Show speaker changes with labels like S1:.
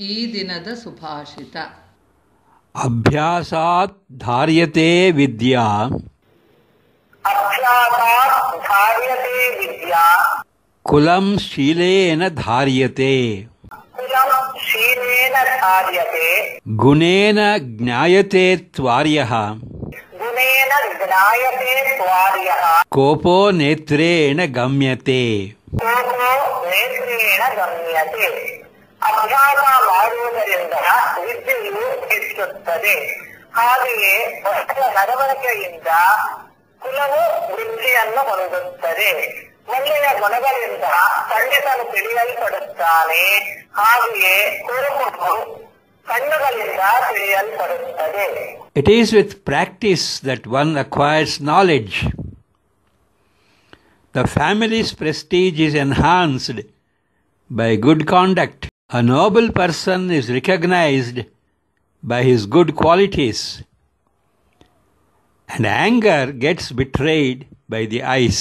S1: ಈ ದಿನದ ಸುಭಾಷಿತ.
S2: ಅಭ್ಯಾಸಾತ್ ಧಾರ್ಯತೆ ವಿದ್ಯಾ ಕುಲಂ ಶೀಲೇನ ಧಾರ್ಯತೆ ಗುಣೇನ ಜ್ಞಾಯತೆ ತ್ವಾರ್ಯಃ ಕೋಪೋ ನೇತ್ರೇಣ ಗಮ್ಯತೆ.
S3: ಅಭ್ಯಾಸ ಮಾಡುವುದರಿಂದ ವಿದ್ಯೆಯು ಹೆಚ್ಚುತ್ತದೆ. ಹಾಗೆಯೇ ಒಳ್ಳೆಯ ನಡವಳಿಕೆಯಿಂದ ಕುಲವು ವೃದ್ಧಿಯನ್ನು ಹೊಂದುತ್ತದೆ. ಒಳ್ಳೆಯ ಗುಣಗಳಿಂದ ಪಂಡಿತನು ತಿಳಿಯಲ್ಪಡುತ್ತಾನೆ. ಹಾಗೆಯೇ ಕುರುಬು ಕಣ್ಣುಗಳಿಂದ ತಿಳಿಯಲ್ಪಡುತ್ತದೆ.
S2: It is with practice that one acquires knowledge. The family's prestige is enhanced by good conduct. A noble person is recognized by his good qualities, and anger gets betrayed by the eyes.